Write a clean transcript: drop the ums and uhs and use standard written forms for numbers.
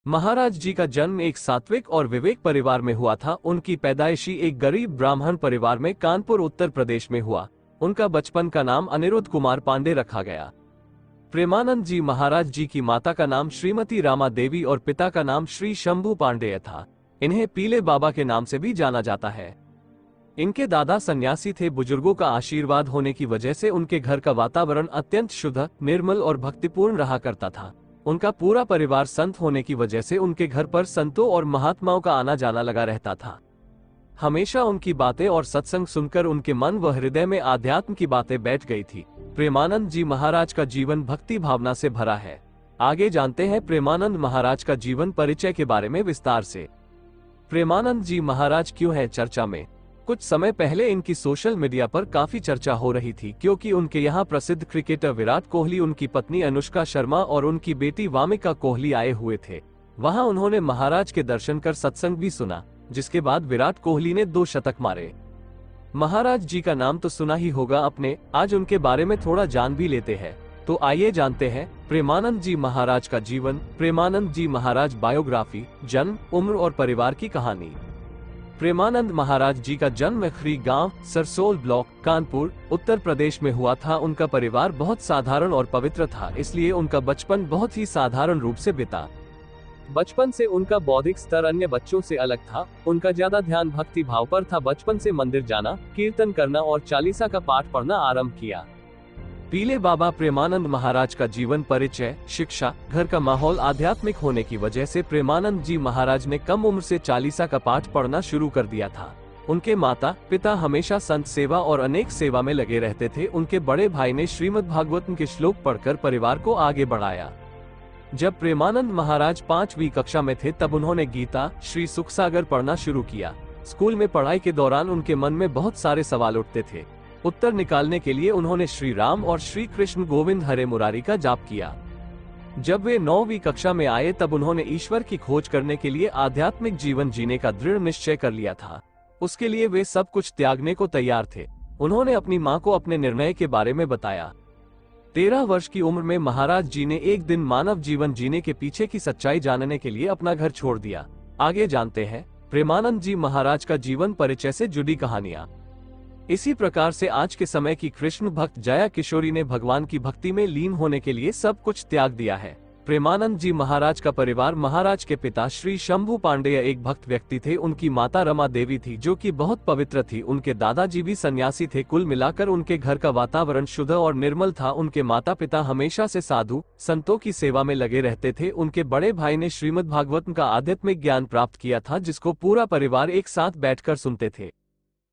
महाराज जी का जन्म एक सात्विक और विवेक परिवार में हुआ था। उनकी पैदाइशी एक गरीब ब्राह्मण परिवार में कानपुर उत्तर प्रदेश में हुआ। उनका बचपन का नाम अनिरुद्ध कुमार पांडे रखा गया। प्रेमानंद जी महाराज जी की माता का नाम श्रीमती रामा देवी और पिता का नाम श्री शंभू पांडेय था। इन्हें पीले बाबा के नाम से भी जाना जाता है। इनके दादा सन्यासी थे। बुजुर्गों का आशीर्वाद होने की वजह से उनके घर का वातावरण अत्यंत शुद्ध, निर्मल और भक्तिपूर्ण रहा करता था। उनका पूरा परिवार संत होने की वजह से उनके घर पर संतों और महात्माओं का आना जाना लगा रहता था। हमेशा उनकी बातें और सत्संग सुनकर उनके मन व हृदय में आध्यात्म की बातें बैठ गई थी। प्रेमानंद जी महाराज का जीवन भक्ति भावना से भरा है। आगे जानते हैं प्रेमानंद महाराज का जीवन परिचय के बारे में विस्तार से। प्रेमानंद जी महाराज क्यों है चर्चा में? कुछ समय पहले इनकी सोशल मीडिया पर काफी चर्चा हो रही थी, क्योंकि उनके यहाँ प्रसिद्ध क्रिकेटर विराट कोहली, उनकी पत्नी अनुष्का शर्मा और उनकी बेटी वामिका कोहली आए हुए थे। वहां उन्होंने महाराज के दर्शन कर सत्संग भी सुना, जिसके बाद विराट कोहली ने 2 शतक मारे। महाराज जी का नाम तो सुना ही होगा आपने। आज उनके बारे में थोड़ा जान भी लेते हैं। तो आइए जानते हैं प्रेमानंद जी महाराज का जीवन। प्रेमानंद जी महाराज बायोग्राफी, जन्म, उम्र और परिवार की कहानी। प्रेमानंद महाराज जी का जन्म खरी गांव, सरसोल ब्लॉक, कानपुर, उत्तर प्रदेश में हुआ था। उनका परिवार बहुत साधारण और पवित्र था, इसलिए उनका बचपन बहुत ही साधारण रूप से बीता। बचपन से उनका बौद्धिक स्तर अन्य बच्चों से अलग था। उनका ज्यादा ध्यान भक्ति भाव पर था। बचपन से मंदिर जाना, कीर्तन करना और चालीसा का पाठ पढ़ना आरंभ किया। पीले बाबा प्रेमानंद महाराज का जीवन परिचय। शिक्षा, घर का माहौल आध्यात्मिक होने की वजह से प्रेमानंद जी महाराज ने कम उम्र से चालीसा का पाठ पढ़ना शुरू कर दिया था। उनके माता पिता हमेशा संत सेवा और अनेक सेवा में लगे रहते थे। उनके बड़े भाई ने श्रीमद् भागवतम के श्लोक पढ़कर परिवार को आगे बढ़ाया। जब प्रेमानंद महाराज 5वीं कक्षा में थे तब उन्होंने गीता, श्री सुखसागर पढ़ना शुरू किया। स्कूल में पढ़ाई के दौरान उनके मन में बहुत सारे सवाल उठते थे। उत्तर निकालने के लिए उन्होंने श्री राम और श्री कृष्ण गोविंद हरे मुरारी का जाप किया। जब वे 9वीं कक्षा में आए तब उन्होंने ईश्वर की खोज करने के लिए आध्यात्मिक जीवन जीने का दृढ़ निश्चय कर लिया था। उसके लिए वे सब कुछ त्यागने को तैयार थे। उन्होंने अपनी मां को अपने निर्णय के बारे में बताया। 13 वर्ष की उम्र में महाराज जी ने एक दिन मानव जीवन जीने के पीछे की सच्चाई जानने के लिए अपना घर छोड़ दिया। आगे जानते हैं प्रेमानंद जी महाराज का जीवन परिचय से जुड़ी कहानियां। इसी प्रकार से आज के समय की कृष्ण भक्त जया किशोरी ने भगवान की भक्ति में लीन होने के लिए सब कुछ त्याग दिया है। प्रेमानंद जी महाराज का परिवार, महाराज के पिता श्री शंभू पांडेय एक भक्त व्यक्ति थे। उनकी माता रमा देवी थी जो कि बहुत पवित्र थी। उनके दादाजी भी सन्यासी थे। कुल मिलाकर उनके घर का वातावरण शुद्ध और निर्मल था। उनके माता पिता हमेशा से साधु संतों की सेवा में लगे रहते थे। उनके बड़े भाई ने श्रीमद् भागवतम का आध्यात्मिक ज्ञान प्राप्त किया था, जिसको पूरा परिवार एक साथ बैठकर सुनते थे।